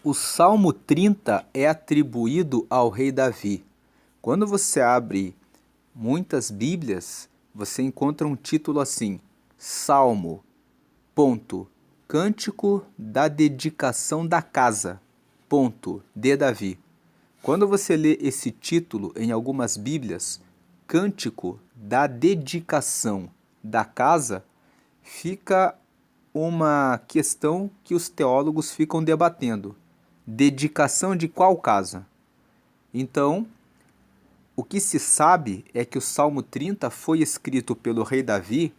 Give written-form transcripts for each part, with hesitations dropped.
O Salmo 30 é atribuído ao rei Davi. Quando você abre muitas Bíblias, você encontra um título assim: Salmo, ponto, Cântico da dedicação da casa, ponto, de Davi. Quando você lê esse título em algumas Bíblias, Cântico da dedicação da casa, fica uma questão que os teólogos ficam debatendo. Dedicação de qual casa? Então, o que se sabe é que o Salmo 30 foi escrito pelo rei Davi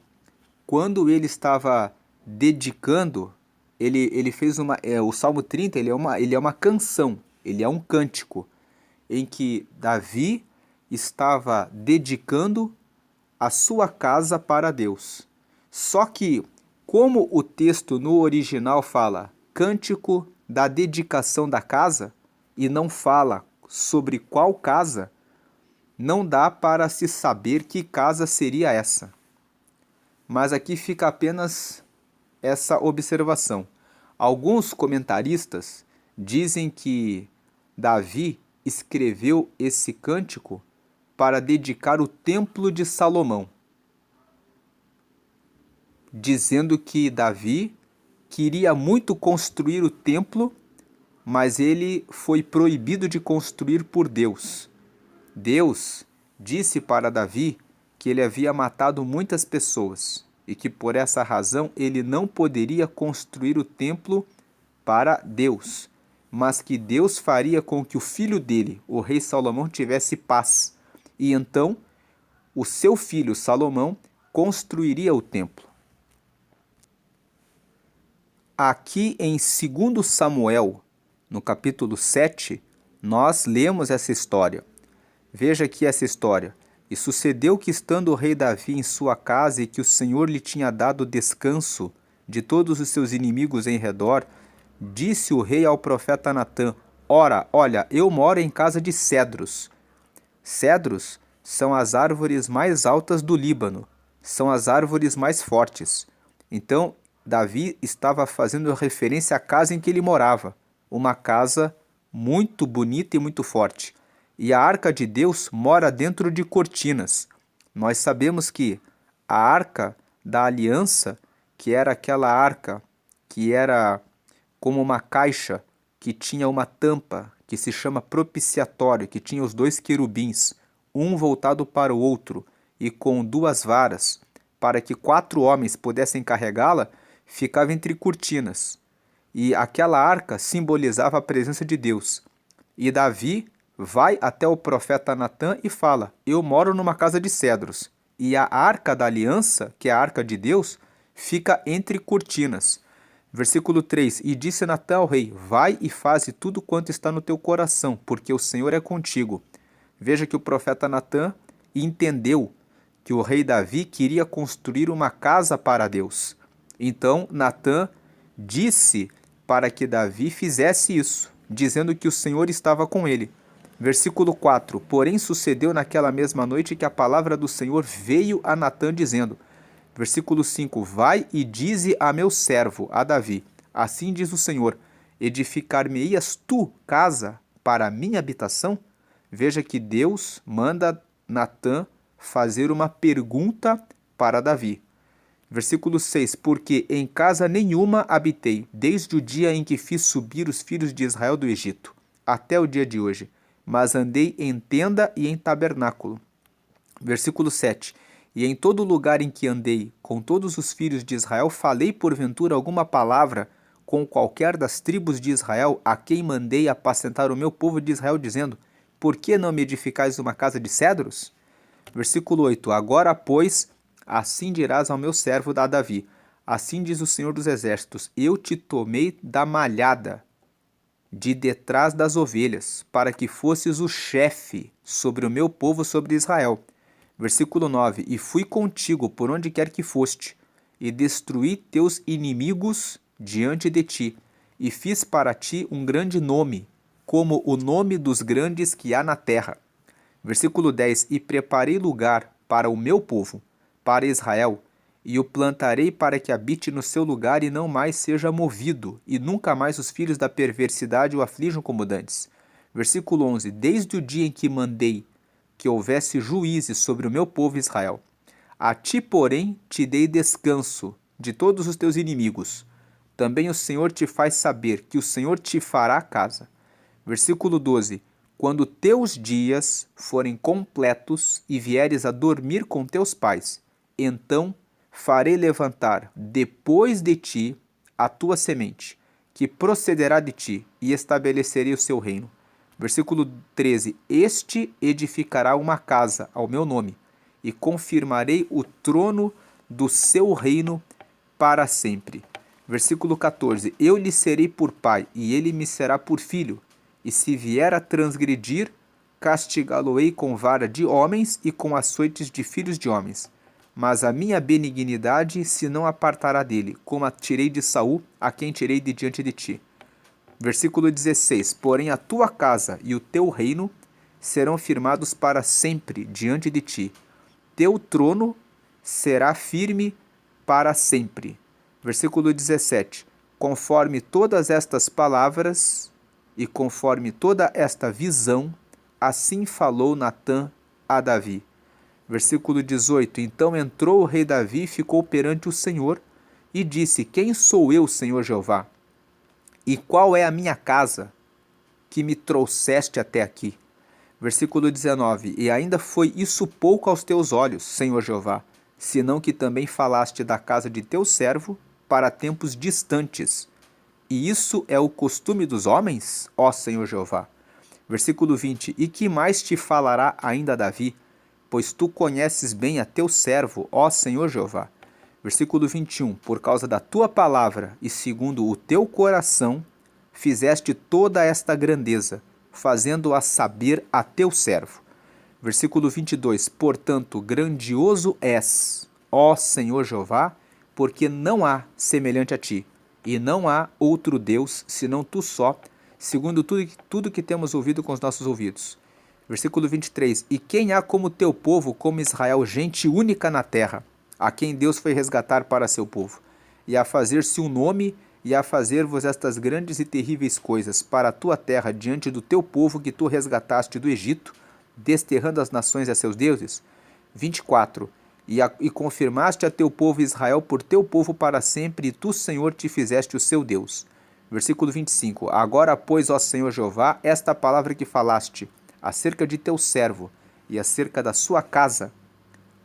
quando ele estava dedicando, ele fez o Salmo 30 ele é uma canção, ele é um cântico, em que Davi estava dedicando a sua casa para Deus. Só que, como o texto no original fala cântico da dedicação da casa e não fala sobre qual casa, não dá para se saber que casa seria essa. Mas aqui fica apenas essa observação. Alguns comentaristas dizem que Davi escreveu esse cântico para dedicar o Templo de Salomão, dizendo que Davi queria muito construir o templo, mas ele foi proibido de construir por Deus. Deus disse para Davi que ele havia matado muitas pessoas e que por essa razão ele não poderia construir o templo para Deus, mas que Deus faria com que o filho dele, o rei Salomão, tivesse paz. E então o seu filho Salomão construiria o templo. Aqui em 2 Samuel, no capítulo 7, nós lemos essa história. Veja aqui essa história. E sucedeu que, estando o rei Davi em sua casa e que o Senhor lhe tinha dado descanso de todos os seus inimigos em redor, disse o rei ao profeta Natã: Ora, olha, eu moro em casa de cedros. Cedros são as árvores mais altas do Líbano, são as árvores mais fortes. Então, Davi estava fazendo referência à casa em que ele morava, uma casa muito bonita e muito forte. E a arca de Deus mora dentro de cortinas. Nós sabemos que a arca da aliança, que era aquela arca que era como uma caixa, que tinha uma tampa, que se chama propiciatório, que tinha os dois querubins, um voltado para o outro e com duas varas, para que 4 homens pudessem carregá-la, ficava entre cortinas. E aquela arca simbolizava a presença de Deus. E Davi vai até o profeta Natã e fala: Eu moro numa casa de cedros. E a arca da aliança, que é a arca de Deus, fica entre cortinas. Versículo 3: E disse Natã ao rei: Vai e faze tudo quanto está no teu coração, porque o Senhor é contigo. Veja que o profeta Natã entendeu que o rei Davi queria construir uma casa para Deus. Então Natã disse para que Davi fizesse isso, dizendo que o Senhor estava com ele. Versículo 4: Porém sucedeu naquela mesma noite que a palavra do Senhor veio a Natã dizendo. Versículo 5: Vai e dize a meu servo, a Davi: Assim diz o Senhor: Edificar-me-ias tu casa para a minha habitação? Veja que Deus manda Natã fazer uma pergunta para Davi. Versículo 6: Porque em casa nenhuma habitei, desde o dia em que fiz subir os filhos de Israel do Egito, até o dia de hoje, mas andei em tenda e em tabernáculo. Versículo 7: E em todo lugar em que andei com todos os filhos de Israel, falei porventura alguma palavra com qualquer das tribos de Israel, a quem mandei apacentar o meu povo de Israel, dizendo: Por que não me edificais uma casa de cedros? Versículo 8: Agora, pois, assim dirás ao meu servo da Davi: Assim diz o Senhor dos Exércitos: Eu te tomei da malhada de detrás das ovelhas, para que fosses o chefe sobre o meu povo, sobre Israel. Versículo 9: E fui contigo por onde quer que foste, e destruí teus inimigos diante de ti, e fiz para ti um grande nome, como o nome dos grandes que há na terra. Versículo 10: E preparei lugar para o meu povo, para Israel, e o plantarei para que habite no seu lugar e não mais seja movido, e nunca mais os filhos da perversidade o aflijam como dantes. Versículo 11: Desde o dia em que mandei que houvesse juízes sobre o meu povo Israel, a ti, porém, te dei descanso de todos os teus inimigos. Também o Senhor te faz saber que o Senhor te fará casa. Versículo 12: Quando teus dias forem completos e vieres a dormir com teus pais, então farei levantar depois de ti a tua semente, que procederá de ti, e estabelecerei o seu reino. Versículo 13: Este edificará uma casa ao meu nome, e confirmarei o trono do seu reino para sempre. Versículo 14: Eu lhe serei por pai, e ele me será por filho. E se vier a transgredir, castigá-lo-ei com vara de homens e com açoites de filhos de homens. Mas a minha benignidade se não apartará dele, como a tirei de Saul, a quem tirei de diante de ti. Versículo 16: Porém a tua casa e o teu reino serão firmados para sempre diante de ti. Teu trono será firme para sempre. Versículo 17: Conforme todas estas palavras e conforme toda esta visão, assim falou Natã a Davi. Versículo 18: Então entrou o rei Davi e ficou perante o Senhor e disse: Quem sou eu, Senhor Jeová? E qual é a minha casa que me trouxeste até aqui? Versículo 19: E ainda foi isso pouco aos teus olhos, Senhor Jeová, senão que também falaste da casa de teu servo para tempos distantes. E isso é o costume dos homens, ó Senhor Jeová? Versículo 20: E que mais te falará ainda Davi? Pois tu conheces bem a teu servo, ó Senhor Jeová. Versículo 21: Por causa da tua palavra e segundo o teu coração, fizeste toda esta grandeza, fazendo-a saber a teu servo. Versículo 22: Portanto, grandioso és, ó Senhor Jeová, porque não há semelhante a ti, e não há outro Deus, senão tu só, segundo tudo que temos ouvido com os nossos ouvidos. Versículo 23: E quem há como teu povo, como Israel, gente única na terra, a quem Deus foi resgatar para seu povo, e a fazer-se um nome, e a fazer-vos estas grandes e terríveis coisas para a tua terra diante do teu povo que tu resgataste do Egito, desterrando as nações a seus deuses? 24. E confirmaste a teu povo Israel por teu povo para sempre, e tu, Senhor, te fizeste o seu Deus. Versículo 25. Agora, pois, ó Senhor Jeová, esta palavra que falaste acerca de teu servo e acerca da sua casa,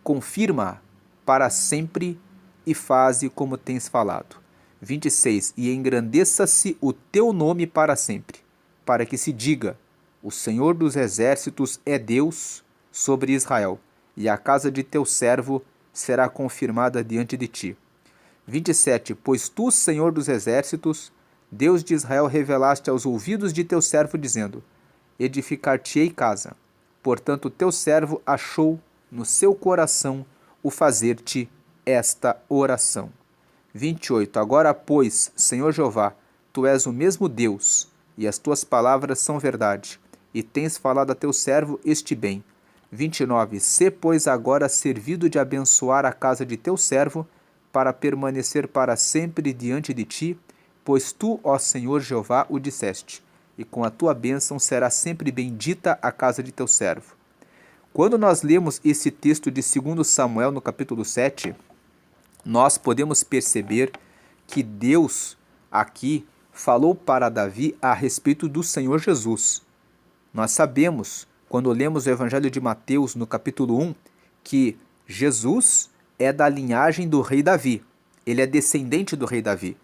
confirma para sempre e faze como tens falado. 26. E engrandeça-se o teu nome para sempre, para que se diga: o Senhor dos exércitos é Deus sobre Israel, e a casa de teu servo será confirmada diante de ti. 27. Pois tu, Senhor dos exércitos, Deus de Israel, revelaste aos ouvidos de teu servo, dizendo: edificar-te-ei casa. Portanto, teu servo achou no seu coração o fazer-te esta oração. 28. Agora, pois, Senhor Jeová, tu és o mesmo Deus, e as tuas palavras são verdade, e tens falado a teu servo este bem. 29. Sê, pois, agora servido de abençoar a casa de teu servo, para permanecer para sempre diante de ti, pois tu, ó Senhor Jeová, o disseste, e com a tua bênção será sempre bendita a casa de teu servo. Quando nós lemos esse texto de 2 Samuel, no capítulo 7, nós podemos perceber que Deus aqui falou para Davi a respeito do Senhor Jesus. Nós sabemos, quando lemos o Evangelho de Mateus, no capítulo 1, que Jesus é da linhagem do rei Davi. Ele é descendente do rei Davi.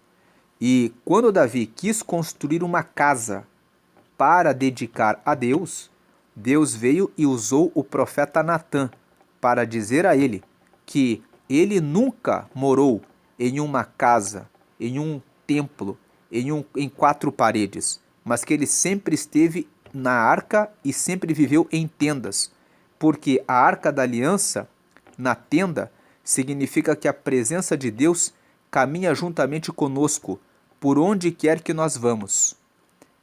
E quando Davi quis construir uma casa para dedicar a Deus, Deus veio e usou o profeta Natã para dizer a ele que ele nunca morou em uma casa, em um templo, em 4 paredes, mas que ele sempre esteve na arca e sempre viveu em tendas, porque a arca da aliança, na tenda, significa que a presença de Deus caminha juntamente conosco, por onde quer que nós vamos.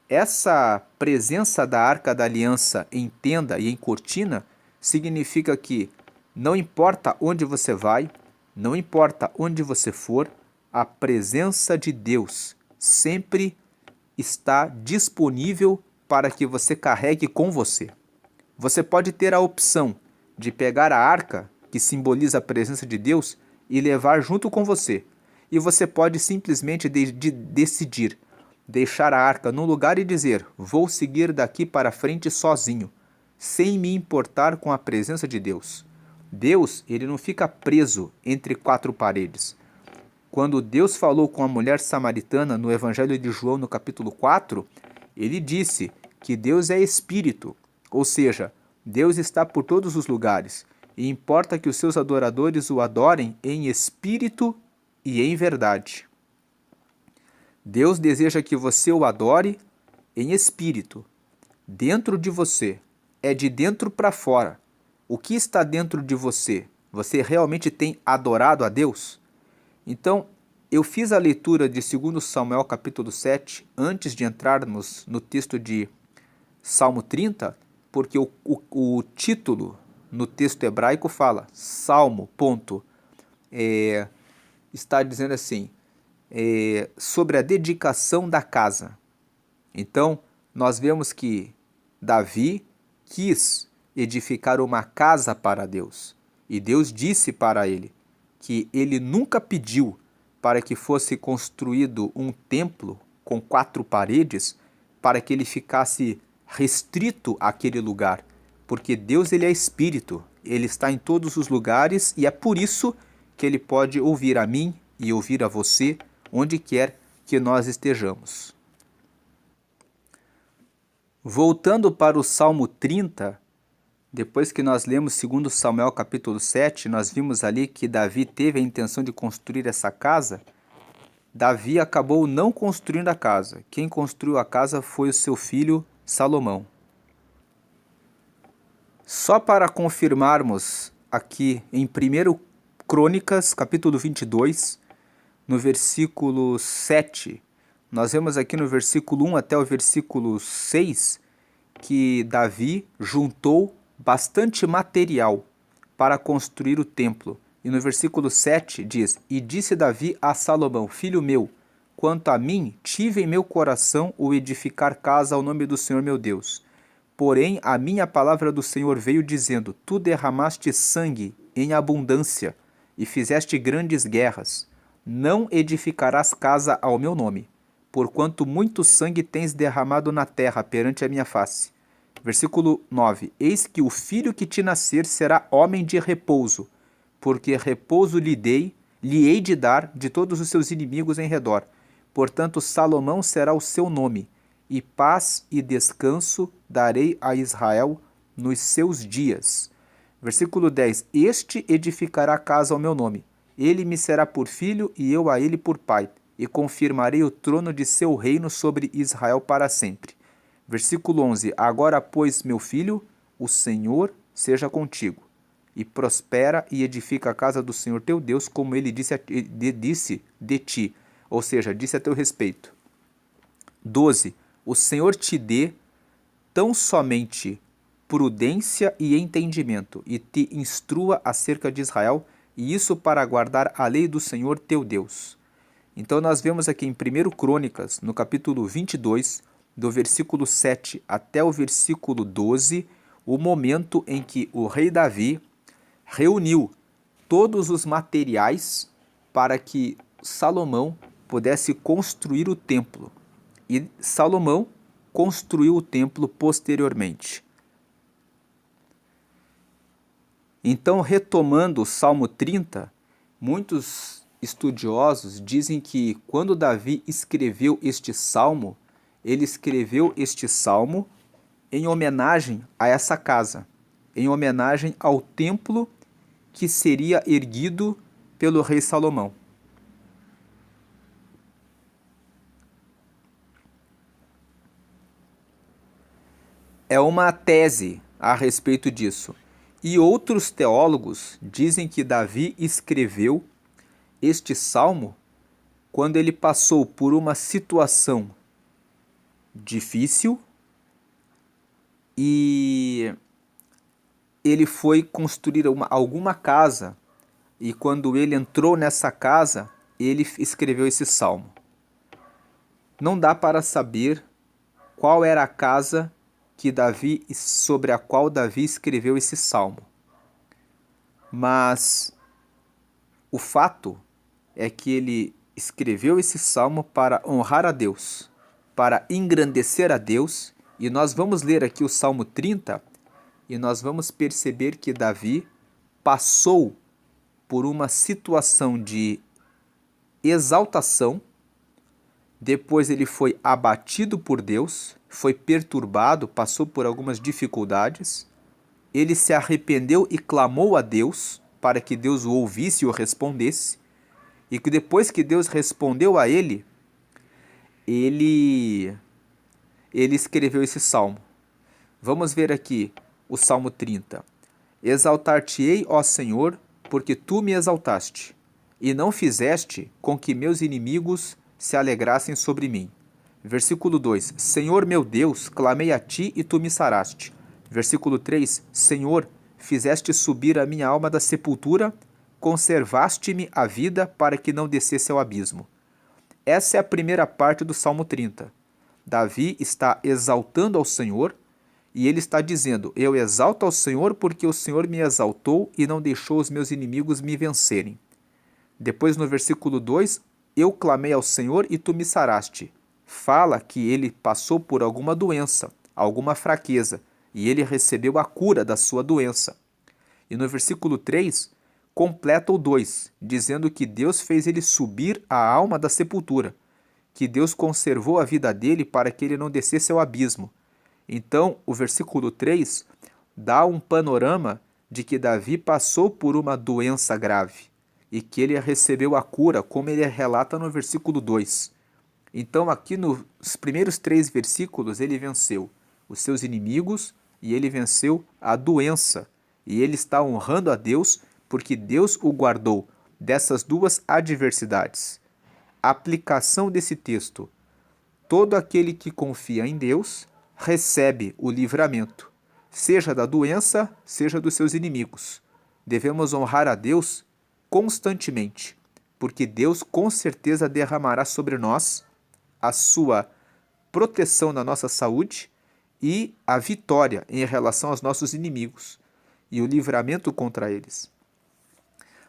Essa presença da arca da aliança em tenda e em cortina significa que não importa onde você vai, Não importa onde você for, a presença de Deus sempre está disponível para que você carregue com você. Você pode ter a opção de pegar a arca, que simboliza a presença de Deus, e levar junto com você. E você pode simplesmente decidir deixar a arca num lugar e dizer: vou seguir daqui para frente sozinho, sem me importar com a presença de Deus. Deus, ele não fica preso entre quatro paredes. Quando Deus falou com a mulher samaritana no Evangelho de João, no capítulo 4, ele disse que Deus é espírito, ou seja, Deus está por todos os lugares, e importa que os seus adoradores o adorem em espírito e em verdade. Deus deseja que você o adore em espírito, dentro de você, é de dentro para fora. O que está dentro de você? Você realmente tem adorado a Deus? Então, eu fiz a leitura de 2 Samuel capítulo 7, antes de entrarmos no texto de Salmo 30, porque o título no texto hebraico fala, Salmo, ponto, está dizendo assim, sobre a dedicação da casa. Então, nós vemos que Davi quis edificar uma casa para Deus. E Deus disse para ele que ele nunca pediu para que fosse construído um templo com 4 paredes para que ele ficasse restrito àquele lugar. Porque Deus, ele é espírito, ele está em todos os lugares e é por isso que ele pode ouvir a mim e ouvir a você onde quer que nós estejamos. Voltando para o Salmo 30, depois que nós lemos 2 Samuel capítulo 7, nós vimos ali que Davi teve a intenção de construir essa casa. Davi acabou não construindo a casa. Quem construiu a casa foi o seu filho Salomão. Só para confirmarmos aqui em 1 Crônicas capítulo 22, no versículo 7, nós vemos aqui no versículo 1 até o versículo 6 que Davi juntou bastante material para construir o templo. E no versículo 7 diz: E disse Davi a Salomão, filho meu, quanto a mim, tive em meu coração o edificar casa ao nome do Senhor meu Deus. Porém, a minha palavra do Senhor veio dizendo, tu derramaste sangue em abundância e fizeste grandes guerras. Não edificarás casa ao meu nome, porquanto muito sangue tens derramado na terra perante a minha face. Versículo 9. Eis que o filho que te nascer será homem de repouso, porque repouso lhe hei de dar de todos os seus inimigos em redor. Portanto, Salomão será o seu nome, e paz e descanso darei a Israel nos seus dias. Versículo 10. Este edificará casa ao meu nome. Ele me será por filho e eu a ele por pai, e confirmarei o trono de seu reino sobre Israel para sempre. Versículo 11. Agora, pois, meu filho, o Senhor seja contigo, e prospera e edifica a casa do Senhor teu Deus, como ele disse de ti, ou seja, disse a teu respeito. 12. O Senhor te dê tão somente prudência e entendimento, e te instrua acerca de Israel, e isso para guardar a lei do Senhor teu Deus. Então nós vemos aqui em 1 Crônicas, no capítulo 22, do versículo 7 até o versículo 12, o momento em que o rei Davi reuniu todos os materiais para que Salomão pudesse construir o templo. E Salomão construiu o templo posteriormente. Então, retomando o Salmo 30, muitos estudiosos dizem que quando Davi escreveu este salmo, ele escreveu este salmo em homenagem a essa casa, em homenagem ao templo que seria erguido pelo rei Salomão. É uma tese a respeito disso. E outros teólogos dizem que Davi escreveu este salmo quando ele passou por uma situação difícil e ele foi construir alguma casa e quando ele entrou nessa casa, ele escreveu esse salmo. Não dá para saber qual era a casa sobre a qual Davi escreveu esse salmo. Mas o fato é que ele escreveu esse salmo para honrar a Deus, para engrandecer a Deus, e nós vamos ler aqui o Salmo 30 e nós vamos perceber que Davi passou por uma situação de exaltação, depois ele foi abatido por Deus, foi perturbado, passou por algumas dificuldades, ele se arrependeu e clamou a Deus para que Deus o ouvisse e o respondesse, e que depois que Deus respondeu a ele escreveu esse salmo. Vamos ver aqui o Salmo 30. Exaltar-te-ei, ó Senhor, porque tu me exaltaste, e não fizeste com que meus inimigos se alegrassem sobre mim. Versículo 2. Senhor meu Deus, clamei a ti e tu me saraste. Versículo 3. Senhor, fizeste subir a minha alma da sepultura, conservaste-me a vida para que não descesse ao abismo. Essa é a primeira parte do Salmo 30. Davi está exaltando ao Senhor e ele está dizendo: eu exalto ao Senhor porque o Senhor me exaltou e não deixou os meus inimigos me vencerem. Depois no versículo 2, eu clamei ao Senhor e tu me saraste. Fala que ele passou por alguma doença, alguma fraqueza, e ele recebeu a cura da sua doença. E no versículo 3, completa o 2, dizendo que Deus fez ele subir a alma da sepultura, que Deus conservou a vida dele para que ele não descesse ao abismo. Então, o versículo 3 dá um panorama de que Davi passou por uma doença grave e que ele recebeu a cura, como ele relata no versículo 2. Então, aqui nos primeiros 3 versículos, ele venceu os seus inimigos e ele venceu a doença. E ele está honrando a Deus porque Deus o guardou dessas duas adversidades. A aplicação desse texto: todo aquele que confia em Deus recebe o livramento, seja da doença, seja dos seus inimigos. Devemos honrar a Deus constantemente, porque Deus com certeza derramará sobre nós a sua proteção na nossa saúde e a vitória em relação aos nossos inimigos e o livramento contra eles.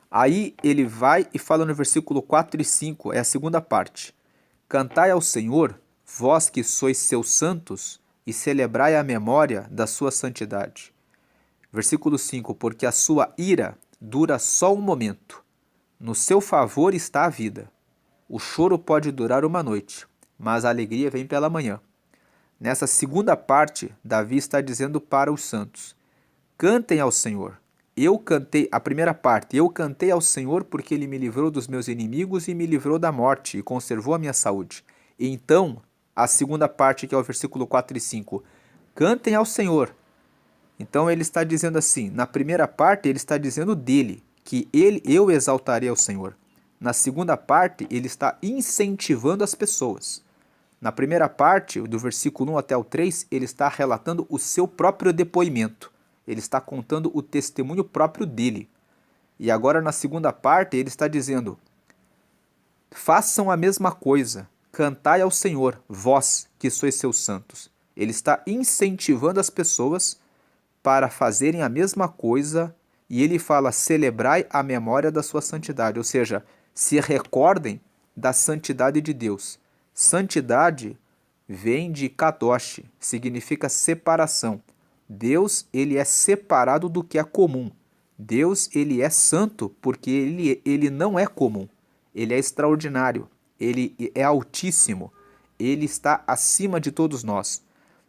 Aí ele vai e fala no versículo 4 e 5, é a segunda parte. Cantai ao Senhor, vós que sois seus santos, e celebrai a memória da sua santidade. Versículo 5, porque a sua ira dura só um momento, no seu favor está a vida. O choro pode durar uma noite, mas a alegria vem pela manhã. Nessa segunda parte, Davi está dizendo para os santos: cantem ao Senhor. Eu cantei, a primeira parte, eu cantei ao Senhor porque ele me livrou dos meus inimigos e me livrou da morte e conservou a minha saúde. E então, a segunda parte, que é o versículo 4 e 5, cantem ao Senhor. Então ele está dizendo assim, na primeira parte ele está dizendo dele, que eu exaltarei ao Senhor. Na segunda parte ele está incentivando as pessoas. Na primeira parte, do versículo 1 até o 3, ele está relatando o seu próprio depoimento. Ele está contando o testemunho próprio dele. E agora na segunda parte ele está dizendo: façam a mesma coisa, cantai ao Senhor, vós que sois seus santos. Ele está incentivando as pessoas para fazerem a mesma coisa e ele fala: celebrai a memória da sua santidade, ou seja, se recordem da santidade de Deus. Santidade vem de kadosh, significa separação. Deus, ele é separado do que é comum. Deus, ele é santo porque ele não é comum. Ele é extraordinário, ele é altíssimo, ele está acima de todos nós.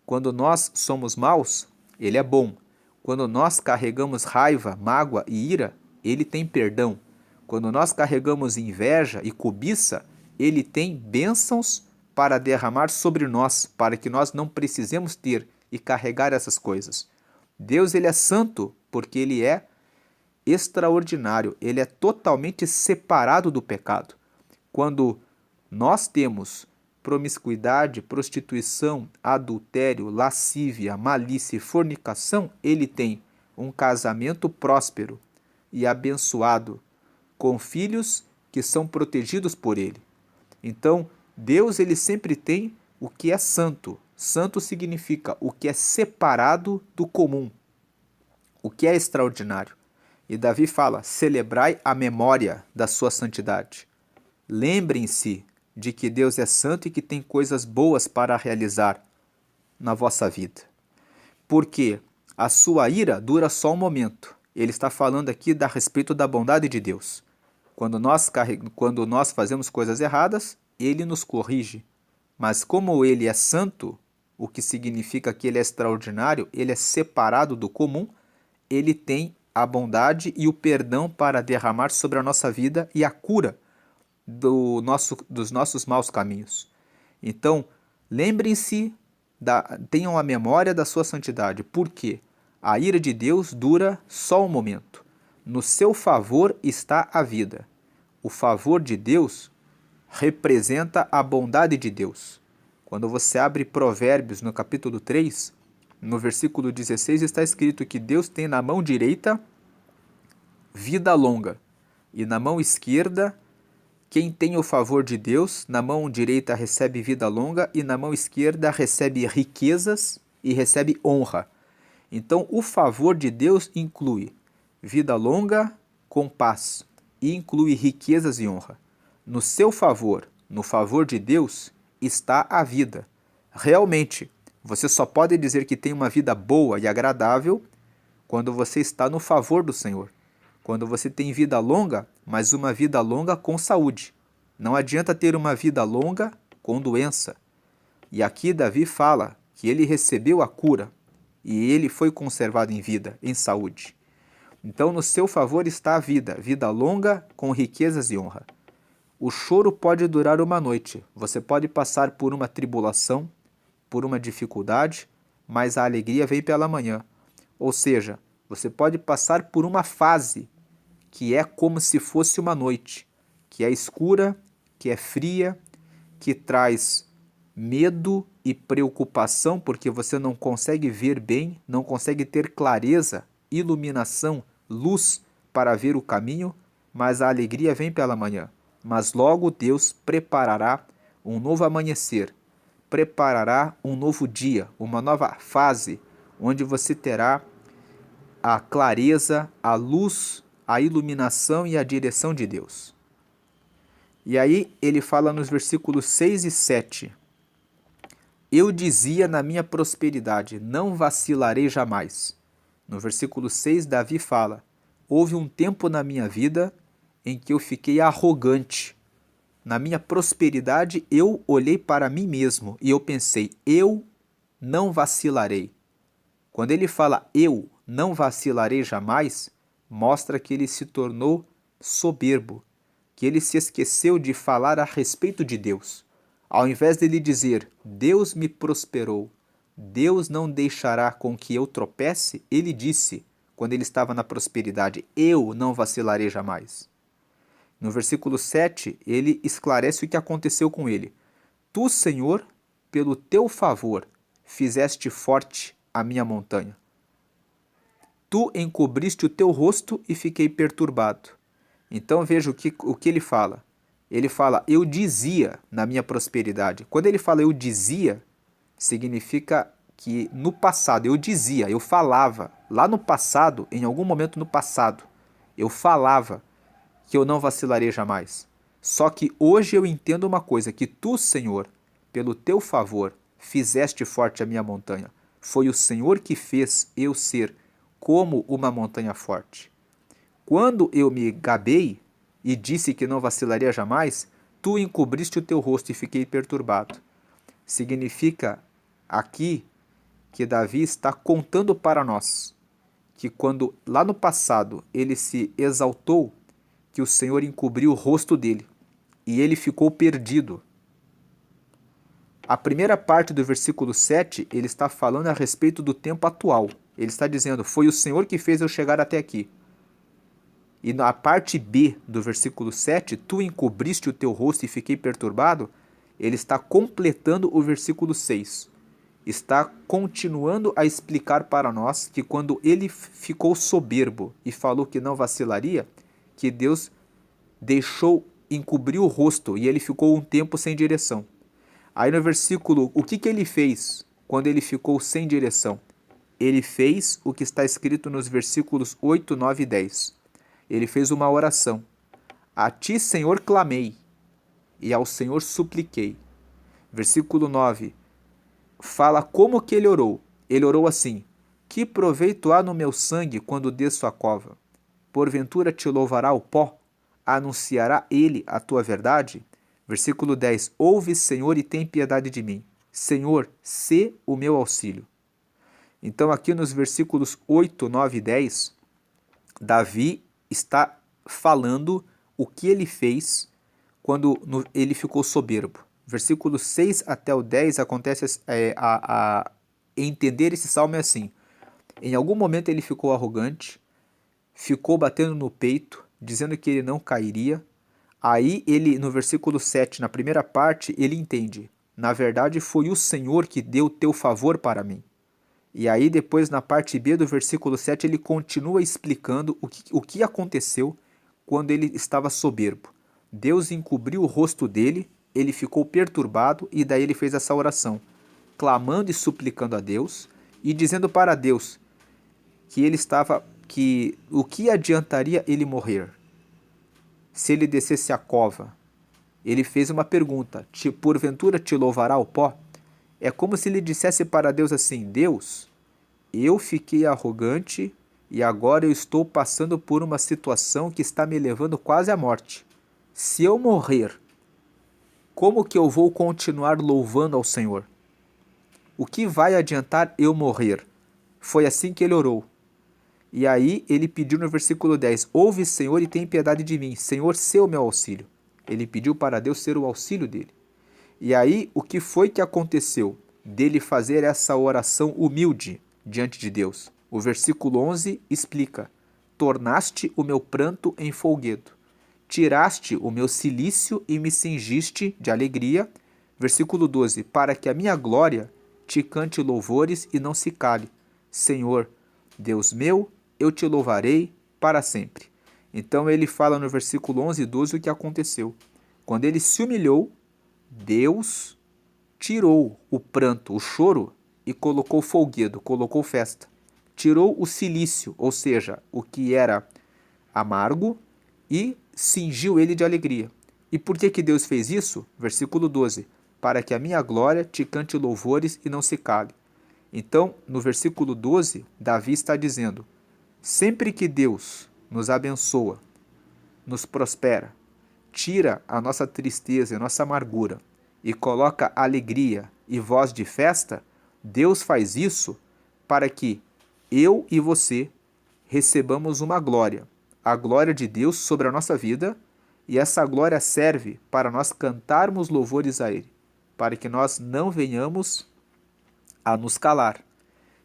Quando nós somos maus, ele é bom. Quando nós carregamos raiva, mágoa e ira, ele tem perdão. Quando nós carregamos inveja e cobiça, ele tem bênçãos para derramar sobre nós, para que nós não precisemos ter e carregar essas coisas. Deus, ele é santo porque ele é extraordinário, ele é totalmente separado do pecado. Quando nós temos promiscuidade, prostituição, adultério, lascívia, malícia e fornicação, ele tem um casamento próspero e abençoado com filhos que são protegidos por ele. Então, Deus ele sempre tem o que é santo. Santo significa o que é separado do comum, o que é extraordinário. E Davi fala: celebrai a memória da sua santidade. Lembrem-se de que Deus é santo e que tem coisas boas para realizar na vossa vida. Porque a sua ira dura só um momento. Ele está falando aqui a respeito da bondade de Deus. Quando nós fazemos coisas erradas, ele nos corrige. Mas como ele é santo, o que significa que ele é extraordinário, ele é separado do comum, ele tem a bondade e o perdão para derramar sobre a nossa vida e a cura dos nossos maus caminhos. Então, lembrem-se, tenham a memória da sua santidade, porque a ira de Deus dura só um momento. No seu favor está a vida. O favor de Deus representa a bondade de Deus. Quando você abre Provérbios no capítulo 3, no versículo 16 está escrito que Deus tem na mão direita vida longa e na mão esquerda, quem tem o favor de Deus, na mão direita recebe vida longa e na mão esquerda recebe riquezas e recebe honra. Então o favor de Deus inclui vida longa com paz e inclui riquezas e honra. No seu favor, no favor de Deus, está a vida. Realmente, você só pode dizer que tem uma vida boa e agradável quando você está no favor do Senhor. Quando você tem vida longa, mas uma vida longa com saúde. Não adianta ter uma vida longa com doença. E aqui Davi fala que ele recebeu a cura e ele foi conservado em vida, em saúde. Então no seu favor está a vida, vida longa com riquezas e honra. O choro pode durar uma noite, você pode passar por uma tribulação, por uma dificuldade, mas a alegria vem pela manhã. Ou seja, você pode passar por uma fase que é como se fosse uma noite, que é escura, que é fria, que traz medo e preocupação porque você não consegue ver bem, não consegue ter clareza, iluminação, luz para ver o caminho, mas a alegria vem pela manhã. Mas logo Deus preparará um novo amanhecer, preparará um novo dia, uma nova fase, onde você terá a clareza, a luz, a iluminação e a direção de Deus. E aí ele fala nos versículos 6 e 7. Eu dizia na minha prosperidade, não vacilarei jamais. No versículo 6, Davi fala, houve um tempo na minha vida em que eu fiquei arrogante. Na minha prosperidade, eu olhei para mim mesmo e eu pensei, eu não vacilarei. Quando ele fala, eu não vacilarei jamais, mostra que ele se tornou soberbo, que ele se esqueceu de falar a respeito de Deus. Ao invés de ele dizer, Deus me prosperou, Deus não deixará com que eu tropece, ele disse, quando ele estava na prosperidade, eu não vacilarei jamais. No versículo 7, ele esclarece o que aconteceu com ele. Tu, Senhor, pelo teu favor, fizeste forte a minha montanha. Tu encobriste o teu rosto e fiquei perturbado. Então veja o que ele fala. Ele fala, eu dizia na minha prosperidade. Quando ele fala eu dizia, significa que no passado, eu dizia, eu falava. Lá no passado, em algum momento no passado, eu falava que eu não vacilarei jamais. Só que hoje eu entendo uma coisa, que tu, Senhor, pelo teu favor, fizeste forte a minha montanha. Foi o Senhor que fez eu ser como uma montanha forte. Quando eu me gabei e disse que não vacilaria jamais, tu encobriste o teu rosto e fiquei perturbado. Significa aqui que Davi está contando para nós que quando lá no passado ele se exaltou, que o Senhor encobriu o rosto dele e ele ficou perdido. A primeira parte do versículo 7, ele está falando a respeito do tempo atual. Ele está dizendo, foi o Senhor que fez eu chegar até aqui. E na parte B do versículo 7, tu encobriste o teu rosto e fiquei perturbado, ele está completando o versículo 6. Está continuando a explicar para nós que quando ele ficou soberbo e falou que não vacilaria, que Deus encobriu o rosto e ele ficou um tempo sem direção. Aí no versículo, o que ele fez quando ele ficou sem direção? Ele fez o que está escrito nos versículos 8, 9 e 10. Ele fez uma oração. A ti, Senhor, clamei, e ao Senhor supliquei. Versículo 9 fala como que ele orou. Ele orou assim: que proveito há no meu sangue quando desço a cova? Porventura te louvará o pó? Anunciará ele a tua verdade? Versículo 10: ouve, Senhor, e tem piedade de mim. Senhor, sê o meu auxílio. Então aqui nos versículos 8, 9 e 10, Davi está falando o que ele fez quando ele ficou soberbo. Versículos 6 até o 10 acontece entender esse salmo é assim: em algum momento ele ficou arrogante, ficou batendo no peito, dizendo que ele não cairia. Aí ele, no versículo 7, na primeira parte, ele entende: na verdade foi o Senhor que deu teu favor para mim. E aí depois na parte B do versículo 7 ele continua explicando o que aconteceu quando ele estava soberbo. Deus encobriu o rosto dele, ele ficou perturbado e daí ele fez essa oração, clamando e suplicando a Deus e dizendo para Deus que o que adiantaria ele morrer se ele descesse a cova. Ele fez uma pergunta: porventura te louvará o pó? É como se ele dissesse para Deus assim: Deus, eu fiquei arrogante e agora eu estou passando por uma situação que está me levando quase à morte. Se eu morrer, como que eu vou continuar louvando ao Senhor? O que vai adiantar eu morrer? Foi assim que ele orou. E aí ele pediu no versículo 10, ouve, Senhor, e tem piedade de mim. Senhor, sê o meu auxílio. Ele pediu para Deus ser o auxílio dele. E aí, o que foi que aconteceu dele fazer essa oração humilde diante de Deus? O versículo 11 explica: tornaste o meu pranto em folguedo, tiraste o meu cilício e me cingiste de alegria. Versículo 12: para que a minha glória te cante louvores e não se cale. Senhor, Deus meu, eu te louvarei para sempre. Então ele fala no versículo 11 e 12 o que aconteceu. Quando ele se humilhou, Deus tirou o pranto, o choro, e colocou folguedo, colocou festa. Tirou o cilício, ou seja, o que era amargo, e cingiu ele de alegria. E por que Deus fez isso? Versículo 12: para que a minha glória te cante louvores e não se cale. Então, no versículo 12, Davi está dizendo: sempre que Deus nos abençoa, nos prospera, tira a nossa tristeza e a nossa amargura e coloca alegria e voz de festa, Deus faz isso para que eu e você recebamos uma glória, a glória de Deus sobre a nossa vida, e essa glória serve para nós cantarmos louvores a Ele, para que nós não venhamos a nos calar.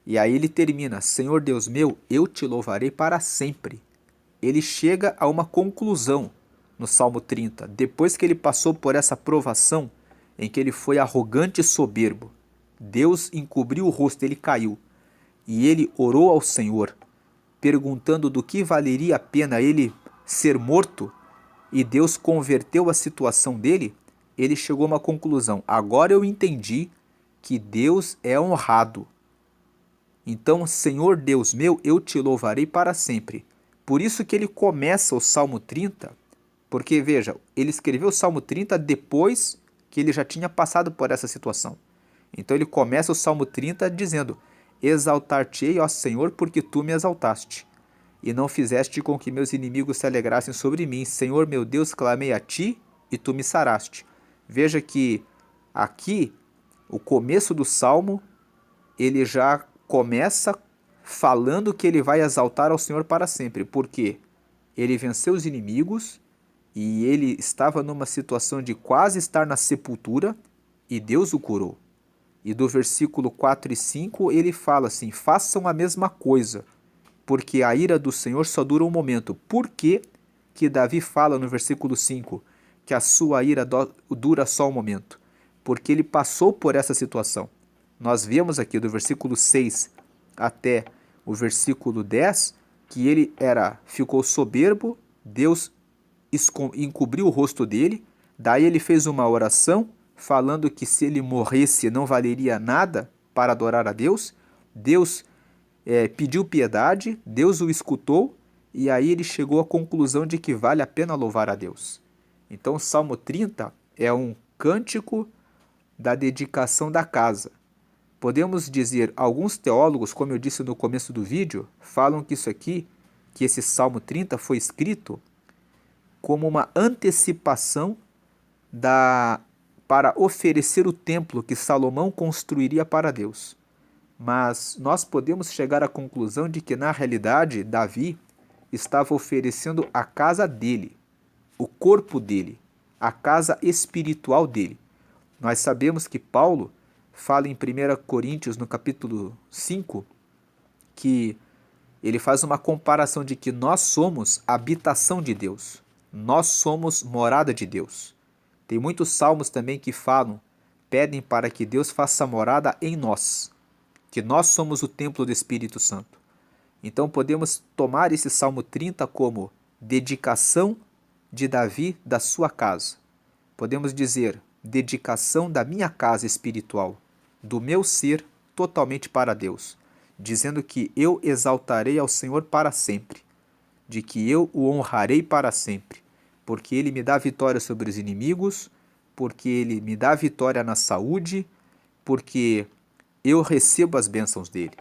E aí ele termina: Senhor Deus meu, eu te louvarei para sempre. Ele chega a uma conclusão no Salmo 30, depois que ele passou por essa provação em que ele foi arrogante e soberbo. Deus encobriu o rosto, ele caiu. E ele orou ao Senhor, perguntando do que valeria a pena ele ser morto, e Deus converteu a situação dele. Ele chegou a uma conclusão: agora eu entendi que Deus é honrado. Então, Senhor Deus meu, eu te louvarei para sempre. Por isso que ele começa o Salmo 30, porque veja, ele escreveu o Salmo 30 depois que ele já tinha passado por essa situação. Então ele começa o Salmo 30 dizendo: exaltar-te-ei, ó Senhor, porque tu me exaltaste, e não fizeste com que meus inimigos se alegrassem sobre mim. Senhor meu Deus, clamei a ti, e tu me saraste. Veja que aqui, o começo do Salmo, ele já começa falando que ele vai exaltar ao Senhor para sempre, porque ele venceu os inimigos e ele estava numa situação de quase estar na sepultura e Deus o curou. E do versículo 4 e 5 ele fala assim: façam a mesma coisa, porque a ira do Senhor só dura um momento. Por que Davi fala no versículo 5 que a sua ira dura só um momento? Porque ele passou por essa situação. Nós vemos aqui do versículo 6 até o versículo 10 que ele ficou soberbo, Deus encobriu o rosto dele, daí ele fez uma oração falando que se ele morresse não valeria nada para adorar a Deus. Deus pediu piedade, Deus o escutou e aí ele chegou à conclusão de que vale a pena louvar a Deus. Então o Salmo 30 é um cântico da dedicação da casa. Podemos dizer, alguns teólogos, como eu disse no começo do vídeo, falam que isso aqui, que esse Salmo 30 foi escrito como uma antecipação para oferecer o templo que Salomão construiria para Deus. Mas nós podemos chegar à conclusão de que, na realidade, Davi estava oferecendo a casa dele, o corpo dele, a casa espiritual dele. Nós sabemos que Paulo fala em 1 Coríntios, no capítulo 5, que ele faz uma comparação de que nós somos habitação de Deus. Nós somos morada de Deus. Tem muitos salmos também que pedem para que Deus faça morada em nós, que nós somos o templo do Espírito Santo. Então podemos tomar esse Salmo 30 como dedicação de Davi da sua casa. Podemos dizer, dedicação da minha casa espiritual, do meu ser totalmente para Deus, dizendo que eu exaltarei ao Senhor para sempre, de que eu o honrarei para sempre, porque Ele me dá vitória sobre os inimigos, porque Ele me dá vitória na saúde, porque eu recebo as bênçãos dele,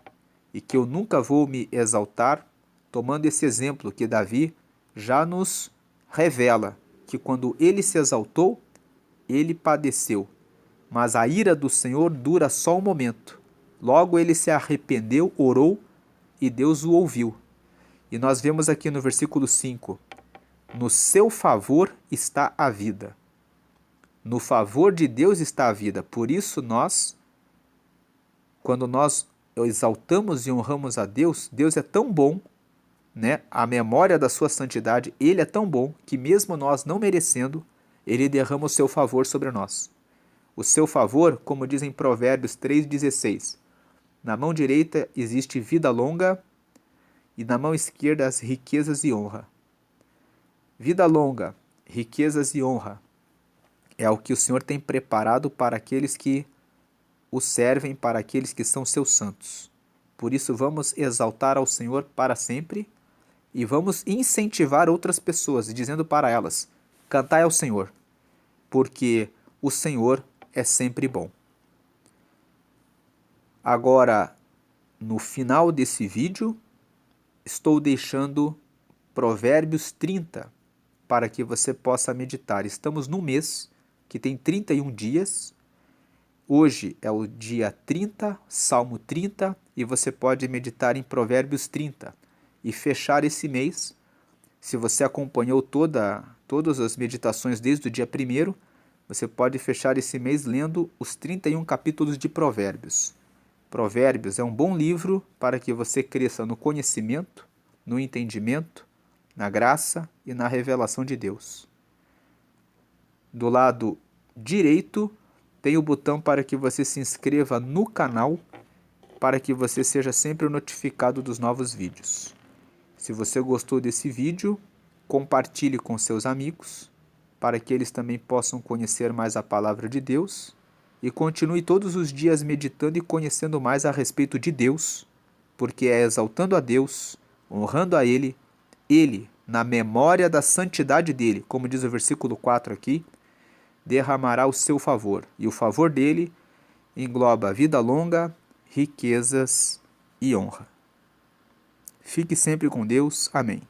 e que eu nunca vou me exaltar, tomando esse exemplo que Davi já nos revela, que quando ele se exaltou, ele padeceu, mas a ira do Senhor dura só um momento. Logo ele se arrependeu, orou, e Deus o ouviu. E nós vemos aqui no versículo 5, no seu favor está a vida. No favor de Deus está a vida. Por isso quando nós exaltamos e honramos a Deus, Deus é tão bom, né? A memória da sua santidade, Ele é tão bom que mesmo nós não merecendo, Ele derrama o seu favor sobre nós. O seu favor, como diz em Provérbios 3,16, na mão direita existe vida longa e na mão esquerda as riquezas e honra. Vida longa, riquezas e honra é o que o Senhor tem preparado para aqueles que o servem, para aqueles que são seus santos. Por isso vamos exaltar ao Senhor para sempre e vamos incentivar outras pessoas, dizendo para elas, cantai ao Senhor, porque o Senhor é sempre bom. Agora, no final desse vídeo, estou deixando Provérbios 30 para que você possa meditar. Estamos num mês que tem 31 dias. Hoje é o dia 30, Salmo 30, e você pode meditar em Provérbios 30 e fechar esse mês. Se você acompanhou todas as meditações desde o dia 1º, você pode fechar esse mês lendo os 31 capítulos de Provérbios. Provérbios é um bom livro para que você cresça no conhecimento, no entendimento, na graça e na revelação de Deus. Do lado direito tem o botão para que você se inscreva no canal, para que você seja sempre notificado dos novos vídeos. Se você gostou desse vídeo, compartilhe com seus amigos, para que eles também possam conhecer mais a palavra de Deus, e continue todos os dias meditando e conhecendo mais a respeito de Deus, porque é exaltando a Deus, honrando a Ele, na memória da santidade dEle, como diz o versículo 4 aqui, derramará o seu favor, e o favor dEle engloba vida longa, riquezas e honra. Fique sempre com Deus. Amém.